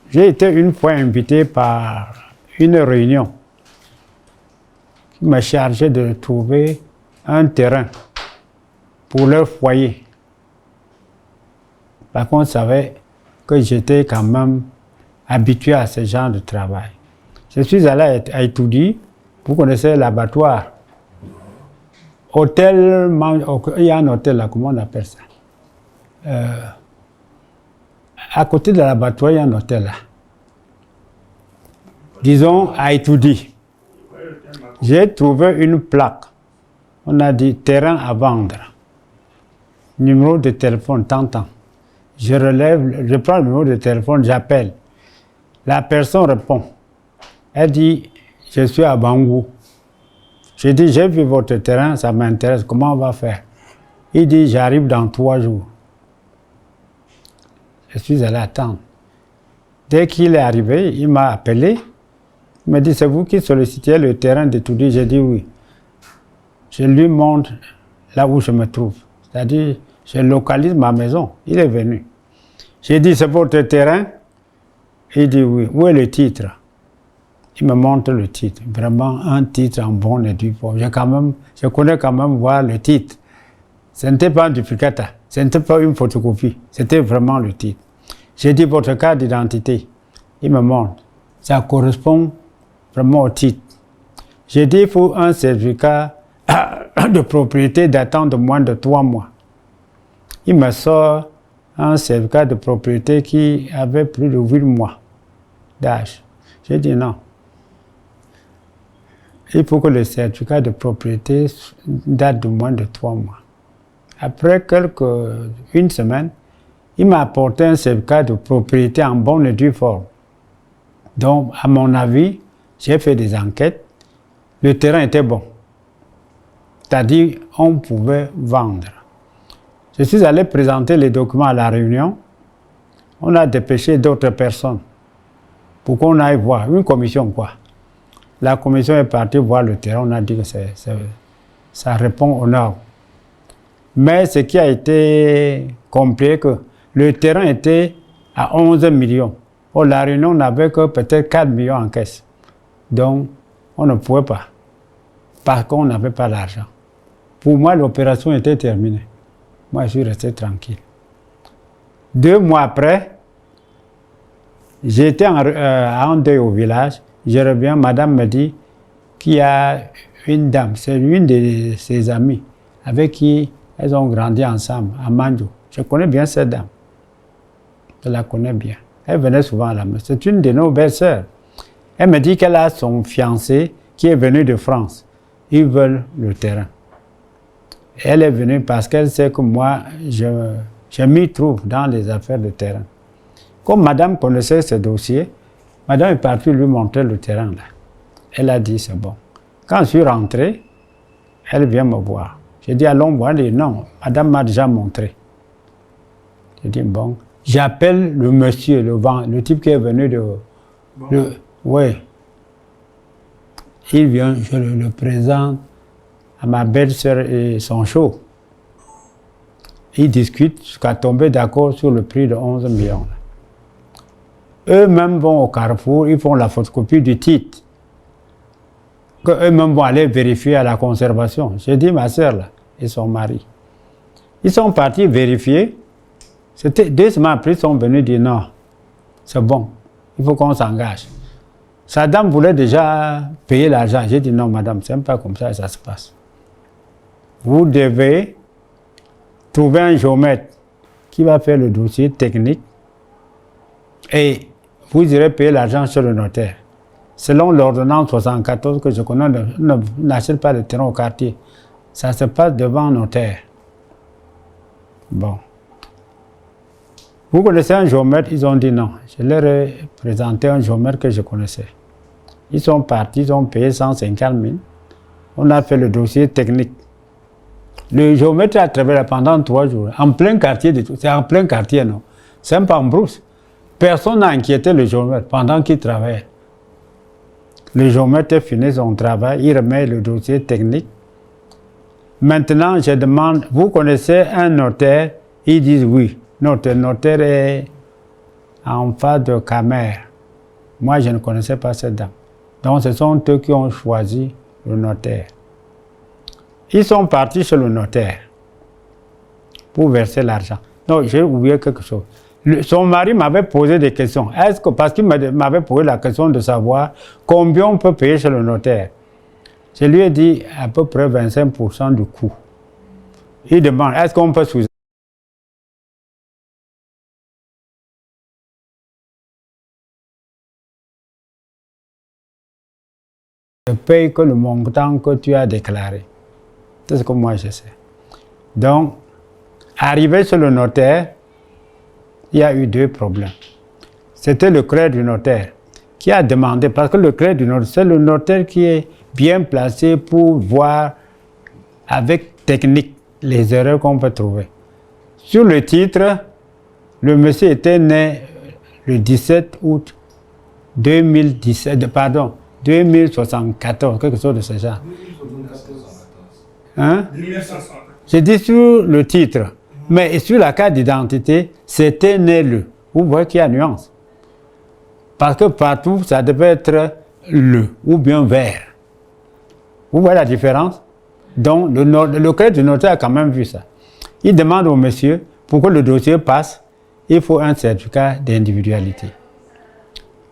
J'ai été une fois invité par une réunion qui m'a chargé de trouver un terrain pour leur foyer. Par contre, je savais que j'étais quand même habitué à ce genre de travail. Je suis allé à Itoudi, vous connaissez l'abattoir. Hôtel, il y a un hôtel là, comment on appelle ça? À côté de l'abattoir, il y a un hôtel là. Disons à Itoudi. J'ai trouvé une plaque. On a dit terrain à vendre. Numéro de téléphone, tant. Je relève, je prends le numéro de téléphone, j'appelle. La personne répond. Elle dit, je suis à Bangou. Je dis, j'ai vu votre terrain, ça m'intéresse, comment on va faire? Il dit, j'arrive dans 3 jours. Je suis allé attendre. Dès qu'il est arrivé, il m'a appelé. Il m'a dit, c'est vous qui sollicitez le terrain de Itoudi? J'ai dit oui. Je lui montre là où je me trouve. C'est-à-dire, je localise ma maison. Il est venu. J'ai dit, c'est votre terrain? Il dit oui. Où est le titre? Il me montre le titre. Vraiment un titre en bon et due forme. Je connais quand même voir le titre. Ce n'était pas un duplicata. Ce n'était pas une photocopie. C'était vraiment le titre. J'ai dit, votre carte d'identité. Il me montre. Ça correspond vraiment au titre. J'ai dit, il faut un certificat de propriété datant de moins de 3 mois. Il me sort un certificat de propriété qui avait plus de 8 mois d'âge. J'ai dit non. Il faut que le certificat de propriété date de moins de 3 mois. Après une semaine, il m'a apporté un certificat de propriété en bonne et due forme. Donc, à mon avis, j'ai fait des enquêtes. Le terrain était bon. C'est-à-dire, on pouvait vendre. Je suis allé présenter les documents à la réunion. On a dépêché d'autres personnes pour qu'on aille voir. Une commission, quoi. La commission est partie voir le terrain. On a dit que ça répond aux normes. Mais ce qui a été compliqué, que le terrain était à 11 millions. Or, la réunion n'avait que peut-être 4 millions en caisse. Donc, on ne pouvait pas. Parce qu'on n'avait pas l'argent. Pour moi, l'opération était terminée. Moi, je suis resté tranquille. 2 mois après, j'étais en deuil au village. Je reviens, madame me dit qu'il y a une dame, c'est une de ses amies, avec qui elles ont grandi ensemble, à Mandjou. Je connais bien cette dame. Je la connais bien. Elle venait souvent à la maison. C'est une de nos belles-sœurs. Elle me dit qu'elle a son fiancé qui est venu de France. Ils veulent le terrain. Elle est venue parce qu'elle sait que moi, je m'y trouve dans les affaires de terrain. Comme madame connaissait ce dossier, madame est partie lui montrer le terrain là. Elle a dit c'est bon. Quand je suis rentré, elle vient me voir. J'ai dit allons voir. Elle dit non, madame m'a déjà montré. J'ai dit bon. J'appelle le monsieur, le type qui est venu de... Oui. Il vient, je le présente à ma belle-sœur et son show. Ils discutent jusqu'à tomber d'accord sur le prix de 11 millions. Eux-mêmes vont au Carrefour, ils font la photocopie du titre. Eux-mêmes vont aller vérifier à la conservation. J'ai dit ma sœur là, et son mari. Ils sont partis vérifier. C'était 2 semaines après, ils sont venus dire non, c'est bon, il faut qu'on s'engage. Sa dame voulait déjà payer l'argent. J'ai dit non, madame, c'est même pas comme ça que ça se passe. Vous devez trouver un géomètre qui va faire le dossier technique et vous irez payer l'argent sur le notaire. Selon l'ordonnance 74 que je connais, n'achète pas le terrain au quartier. Ça se passe devant un notaire. Bon. Vous connaissez un géomètre? Ils ont dit non. Je leur ai présenté un géomètre que je connaissais. Ils sont partis, ils ont payé 150 000. On a fait le dossier technique. Le géomètre a travaillé pendant 3 jours, en plein quartier. C'est en plein quartier, non? C'est pas en brousse. Personne n'a inquiété le géomètre pendant qu'il travaillait. Le géomètre finit son travail, il remet le dossier technique. Maintenant, je demande, vous connaissez un notaire? Ils disent oui. Notre notaire est en face de Camer. Moi, je ne connaissais pas cette dame. Donc, ce sont eux qui ont choisi le notaire. Ils sont partis chez le notaire pour verser l'argent. Non, j'ai oublié quelque chose. Son mari m'avait posé des questions. Parce qu'il m'avait posé la question de savoir combien on peut payer chez le notaire. Je lui ai dit à peu près 25% du coût. Il demande, est-ce qu'on peut sous ne paye que le montant que tu as déclaré. C'est ce que moi je sais. Donc, arrivé sur le notaire, il y a eu deux problèmes. C'était le clerc du notaire qui a demandé, parce que le clerc du notaire, c'est le notaire qui est bien placé pour voir avec technique les erreurs qu'on peut trouver. Sur le titre, le monsieur était né le 17 août 2074, quelque chose de ce genre. Hein? J'ai dit sur le titre, mais sur la carte d'identité, c'était né le. Vous voyez qu'il y a nuance. Parce que partout, ça devait être le ou bien vert. Vous voyez la différence? Donc, le clerc du notaire a quand même vu ça. Il demande au monsieur, pour que le dossier passe, il faut un certificat d'individualité.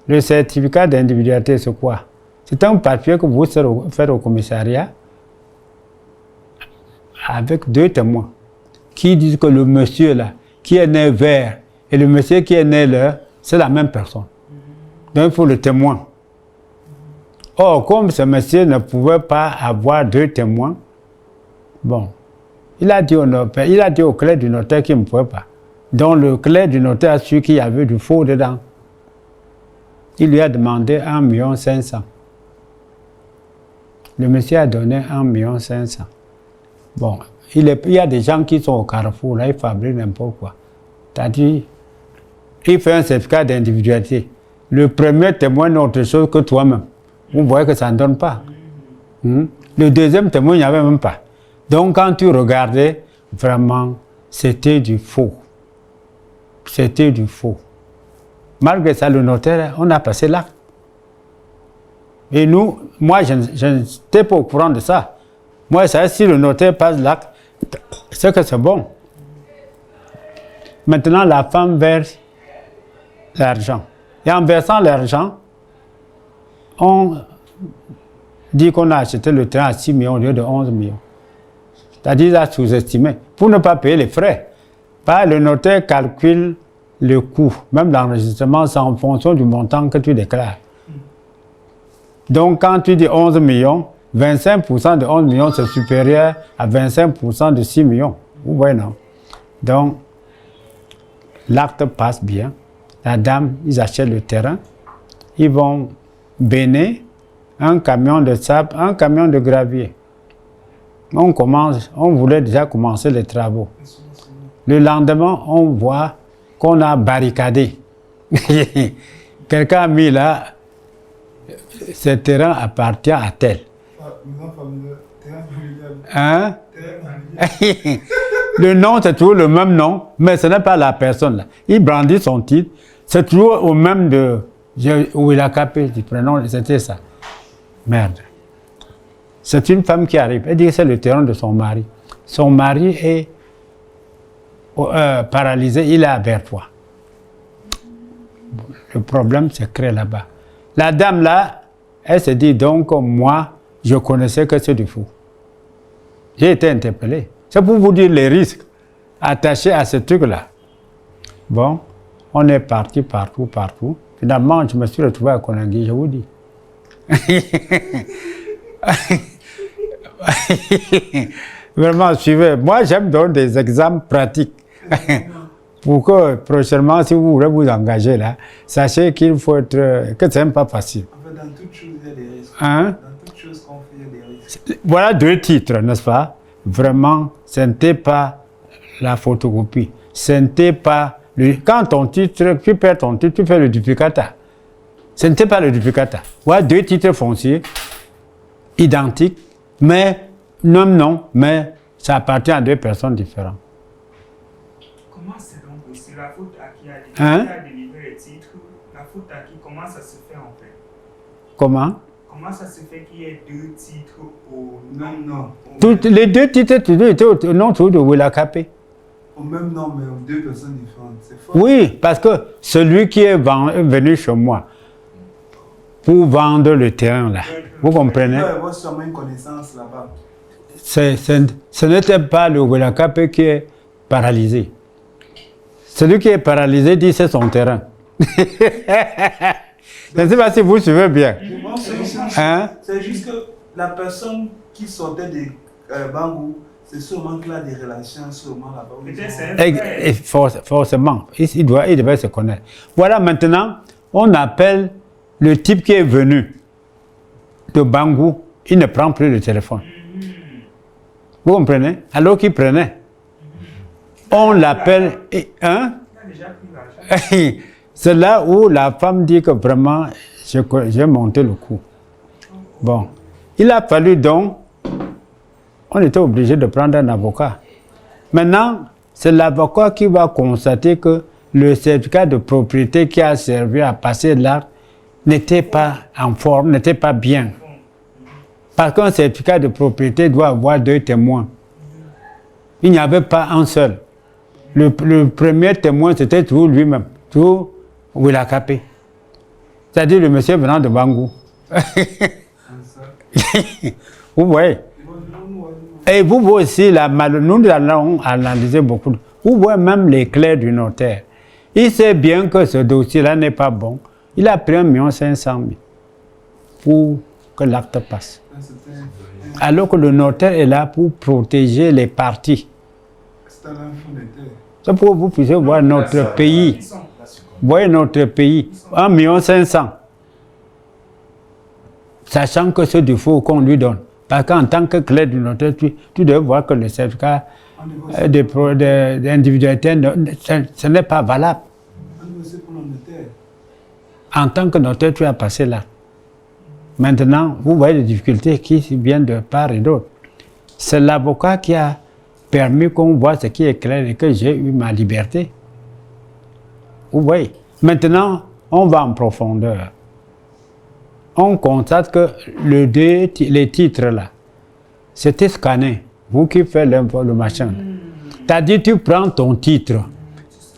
Le certificat d'individualité, c'est quoi? C'est un papier que vous faites au commissariat avec deux témoins qui disent que le monsieur là, qui est né vert, et le monsieur qui est né là, c'est la même personne. Donc, il faut le témoin. Or, comme ce monsieur ne pouvait pas avoir deux témoins, bon, il a dit au clerc du notaire qu'il ne pouvait pas. Donc, le clerc du notaire a su qu'il y avait du faux dedans. Il lui a demandé 1 500 000. Le monsieur a donné 1 500 000. Bon, il y a des gens qui sont au carrefour, là, ils fabriquent n'importe quoi. C'est-à-dire, il fait un certificat d'individualité. Le premier témoin n'est autre chose que toi-même. Vous voyez que ça ne donne pas. Le deuxième témoin, il n'y avait même pas. Donc, quand tu regardais, vraiment, c'était du faux. C'était du faux. Malgré ça, le notaire, on a passé l'acte. Et nous, moi, je n'étais pas au courant de ça. Moi, ça, si le notaire passe l'acte, c'est que c'est bon. Maintenant, la femme verse l'argent. Et en versant l'argent, on dit qu'on a acheté le train à 6 millions au lieu de 11 millions. C'est-à-dire qu'il a sous-estimé pour ne pas payer les frais. Le notaire calcule le coût, même l'enregistrement, c'est en fonction du montant que tu déclares. Donc, quand tu dis 11 millions, 25% de 11 millions, c'est supérieur à 25% de 6 millions. Vous voyez, non? Donc, l'acte passe bien. La dame, ils achètent le terrain. Ils vont béner un camion de sable, un camion de gravier. On voulait déjà commencer les travaux. Le lendemain, on voit qu'on a barricadé. Quelqu'un a mis là, ce terrain appartient à tel. Hein? Le nom, c'est toujours le même nom, mais ce n'est pas la personne là. Il brandit son titre, c'est toujours au même de où il a capé du prénom, c'était ça. Merde. C'est une femme qui arrive. Elle dit que c'est le terrain de son mari. Son mari est paralysé, il est à Vertois. Le problème se crée là-bas. La dame là, elle se dit donc, moi, je connaissais que c'est du fou. J'ai été interpellé. C'est pour vous dire les risques attachés à ce truc-là. Bon, on est parti partout. Finalement, je me suis retrouvé à Konangui, je vous dis. Vraiment, suivez. Moi, j'aime donner des exemples pratiques. Pour que prochainement, si vous voulez vous engager là, sachez qu'il faut être. Que ce n'est pas facile. En fait, dans toute chose, il y a des risques. Hein? Dans toute chose qu'on fait, il y a des risques. Voilà deux titres, n'est-ce pas? Vraiment, ce n'était pas la photocopie. Ce n'était pas. Quand ton titre, tu perds ton titre, tu fais le duplicata. Ce n'était pas le duplicata. Voilà deux titres fonciers, identiques, mais non, mais ça appartient à deux personnes différentes. Comment c'est donc possible? La faute à qui a délivré? Hein? Qui a délivré les titres? Afutaki, comment ça se fait en fait? Comment? Comment ça se fait qu'il y ait deux titres au même nom? Les deux titres étaient au nom de Wilakapé. Au même nom, mais aux deux personnes différentes. C'est fort. Oui, parce que celui qui est venu chez moi pour vendre le terrain là, vous comprenez? Il doit y avoir sûrement une connaissance là-bas. Ce n'était pas le Wilakapé qui est paralysé. Celui qui est paralysé dit c'est son terrain. Je ne sais pas si vous suivez bien. Hein? C'est juste que la personne qui sortait de Bangou, c'est sûrement qu'il a des relations sûrement là-bas. Peut-être c'est forcément, il devait se connaître. Voilà, maintenant, on appelle le type qui est venu de Bangou, il ne prend plus le téléphone. Vous comprenez? Alors qu'il prenait. On l'appelle... Hein? C'est là où la femme dit que vraiment, j'ai monté le coup. Bon. Il a fallu donc, on était obligé de prendre un avocat. Maintenant, c'est l'avocat qui va constater que le certificat de propriété qui a servi à passer l'acte n'était pas en forme, n'était pas bien. Parce qu'un certificat de propriété doit avoir deux témoins. Il n'y avait pas un seul. Le premier témoin, c'était toujours lui-même, toujours Wilakapé. C'est-à-dire le monsieur venant de Bangou. Vous voyez? Et vous voyez aussi, nous allons analyser beaucoup. Vous voyez même les clés du notaire. Il sait bien que ce dossier-là n'est pas bon. Il a pris 1 500 000 pour que l'acte passe. Alors que le notaire est là pour protéger les parties. C'est pour que vous puissiez voir notre pays. Voyez notre pays, 1 500 000. Sachant que c'est du faux qu'on lui donne. Parce qu'en tant que clé du notaire, tu dois voir que le certificat d'individualité, ce n'est pas valable. En tant que notaire, tu as passé là. Maintenant, vous voyez les difficultés qui viennent de part et d'autre. C'est l'avocat qui a permis qu'on voit ce qui est clair et que j'ai eu ma liberté. Vous voyez. Maintenant, on va en profondeur. On constate que les titres là, c'était scanné. Vous qui faites le machin. C'est-à-dire, tu prends ton titre,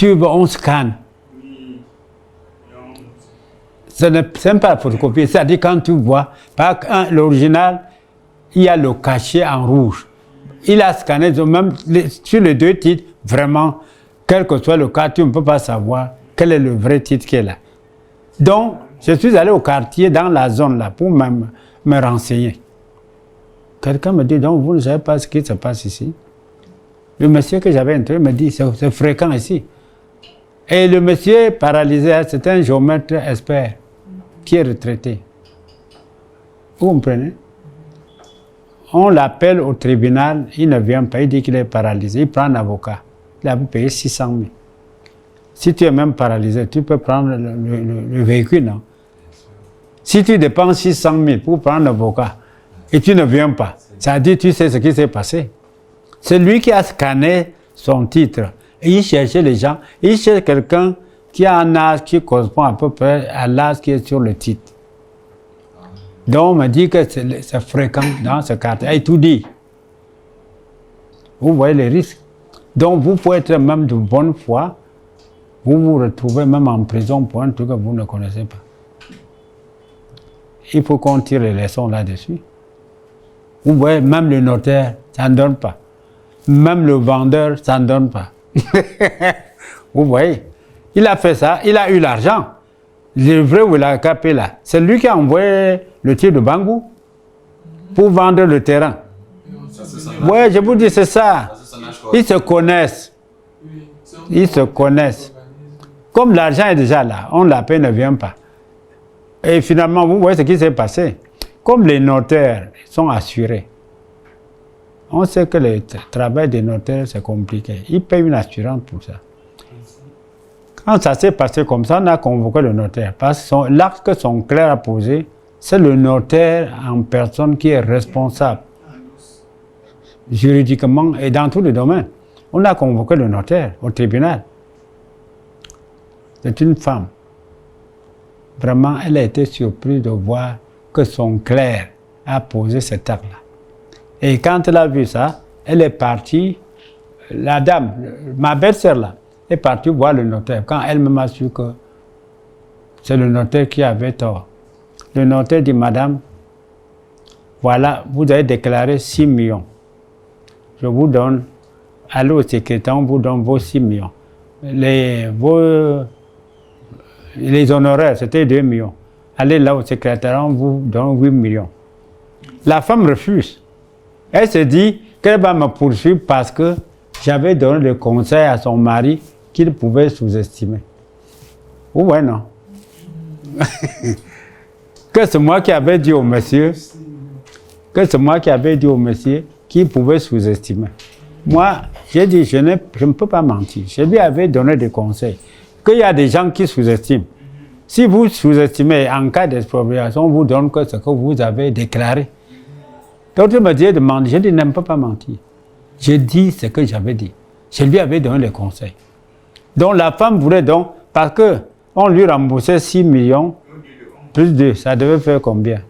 on scanne. Ce n'est pas la photocopie. C'est-à-dire, quand tu vois, l'original, il y a le cachet en rouge. Il a scanné, même sur les deux titres, vraiment, quel que soit le cas, tu ne peux pas savoir quel est le vrai titre qui est là. Donc, je suis allé au quartier, dans la zone là, pour me renseigner. Quelqu'un me dit, donc vous ne savez pas ce qui se passe ici. Le monsieur que j'avais interrogé me dit, c'est fréquent ici. Et le monsieur paralysé, c'est un géomètre expert qui est retraité. Vous comprenez? On l'appelle au tribunal, il ne vient pas, il dit qu'il est paralysé, il prend un avocat. Il a payé 600 000. Si tu es même paralysé, tu peux prendre le véhicule, non? Si tu dépenses 600 000 pour prendre un avocat et tu ne viens pas, ça dit tu sais ce qui s'est passé. C'est lui qui a scanné son titre. Et il cherchait les gens. Il cherche quelqu'un qui a un âge qui correspond à peu près à l'âge qui est sur le titre. Donc on me dit que c'est fréquent dans ce quartier. Et tout dit. Vous voyez les risques. Donc vous pouvez être même de bonne foi. Vous vous retrouvez même en prison pour un truc que vous ne connaissez pas. Il faut qu'on tire les leçons là-dessus. Vous voyez, même le notaire, ça ne donne pas. Même le vendeur, ça ne donne pas. Vous voyez, il a fait ça, il a eu l'argent. Le vrai Wilakapé là, c'est lui qui a envoyé le titre de Bangou pour vendre le terrain. Oui, je vous dis, c'est ça. Ils se connaissent. Ils se connaissent. Comme l'argent est déjà là, on l'appelle, ne vient pas. Et finalement, vous voyez ce qui s'est passé. Comme les notaires sont assurés, on sait que le travail des notaires, c'est compliqué. Ils payent une assurance pour ça. Quand ça s'est passé comme ça, on a convoqué le notaire. Parce que l'acte que son clerc a posé, c'est le notaire en personne qui est responsable. Juridiquement et dans tous les domaines. On a convoqué le notaire au tribunal. C'est une femme. vraiment, elle a été surprise de voir que son clerc a posé cet acte-là. Et quand elle a vu ça, elle est partie, la dame, ma belle-sœur là, est partie voir le notaire. Quand elle m'a su que c'est le notaire qui avait tort. Le notaire dit, madame, voilà, vous avez déclaré 6 millions. Je vous donne, allez au secrétaire, on vous donne vos 6 millions. Les honoraires, c'était 2 millions. Allez là au secrétaire, on vous donne 8 millions. La femme refuse. Elle se dit qu'elle va me poursuivre parce que j'avais donné le conseil à son mari qu'il pouvait sous-estimer. Ou ouais, non? Que c'est moi qui avais dit au monsieur, qu'il pouvait sous-estimer. Moi, j'ai dit, je ne peux pas mentir. Je lui avais donné des conseils. Qu'il y a des gens qui sous-estiment. Si vous sous-estimez en cas d'expropriation, on vous donne que ce que vous avez déclaré. D'autres me disaient de mentir. J'ai dit, je ne peux pas mentir. J'ai dit ce que j'avais dit. Je lui avais donné les conseils. Donc la femme voulait donc, parce qu'on lui remboursait 6 millions, plus 2, ça devait faire combien?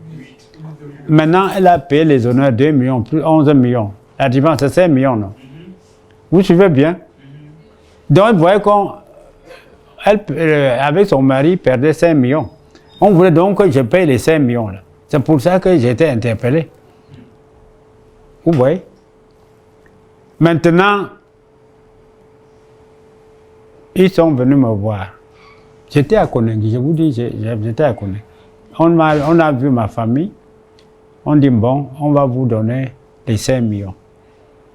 Maintenant, elle a payé les honneurs 2 millions, plus 11 millions. La différence, c'est 5 millions, non? Vous suivez bien? Donc, vous voyez qu'avec son mari, perdait 5 millions. On voulait donc que je paye les 5 millions. Là. C'est pour ça que j'ai été interpellé. Vous voyez? Maintenant, ils sont venus me voir. J'étais à Konengi, je vous dis, j'étais à Konengi. On a vu ma famille. On dit, bon, on va vous donner les 5 millions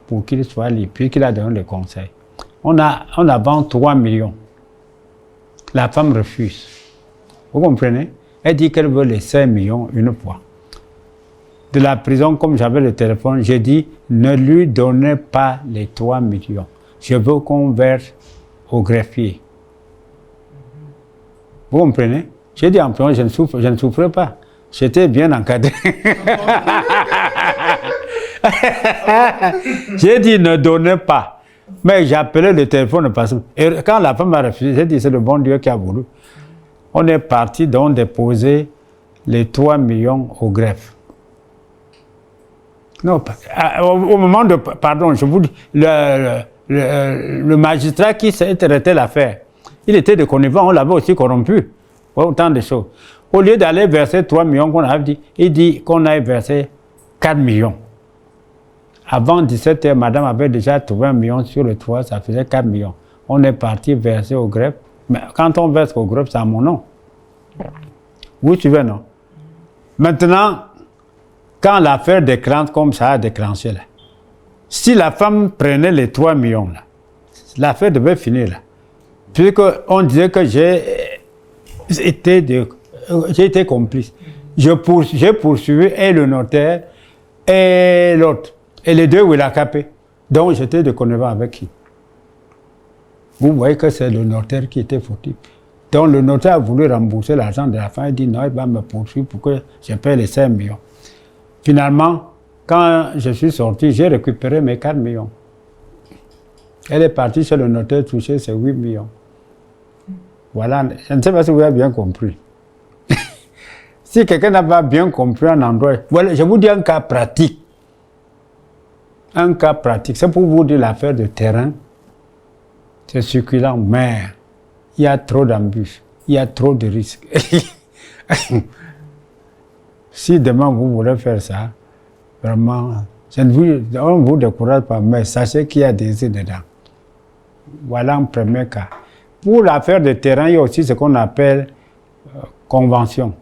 pour qu'il soit libre, puisqu'il a donné le conseil. On a vendu 3 millions. La femme refuse. Vous comprenez? Elle dit qu'elle veut les 5 millions une fois. De la prison, comme j'avais le téléphone, j'ai dit, ne lui donnez pas les 3 millions. Je veux qu'on verse au greffier. Vous comprenez? J'ai dit en prison, je ne souffrais pas. J'étais bien encadré. J'ai dit, ne donnez pas. Mais j'ai appelé le téléphone. Et quand la femme a refusé, j'ai dit, c'est le bon Dieu qui a voulu. On est parti donc déposer les 3 millions au greffe. Non, au moment de... Pardon, je vous dis, le magistrat qui s'est traité l'affaire, il était de connivence, on l'avait aussi corrompu. Autant de choses. Au lieu d'aller verser 3 millions qu'on avait dit, il dit qu'on aille verser 4 millions. Avant 17h, madame avait déjà trouvé 1 million sur le toit, ça faisait 4 millions. On est parti verser au greffe. Mais quand on verse au greffe, c'est à mon nom. Vous suivez, non? Maintenant, quand l'affaire déclenche comme ça a déclenché, là, si la femme prenait les 3 millions, là, l'affaire devait finir là. Puisqu'on disait que j'ai été complice. J'ai poursuivi et le notaire et l'autre. Et les deux, il a capé. Donc j'étais de connivence avec qui? Vous voyez que c'est le notaire qui était fautif. Donc le notaire a voulu rembourser l'argent de la femme. Il dit non, il va me poursuivre pour que je paye les 5 millions. Finalement, quand je suis sorti, j'ai récupéré mes 4 millions. Elle est partie chez le notaire toucher ses 8 millions. Voilà, je ne sais pas si vous avez bien compris. Si quelqu'un n'a pas bien compris un endroit, voilà, je vous dis un cas pratique. Un cas pratique, c'est pour vous dire l'affaire de terrain. C'est succulent, mais il y a trop d'embûches, il y a trop de risques. Si demain vous voulez faire ça, vraiment, on ne vous décourage pas, mais sachez qu'il y a des risques dedans. Voilà un premier cas. Pour l'affaire de terrain, il y a aussi ce qu'on appelle convention.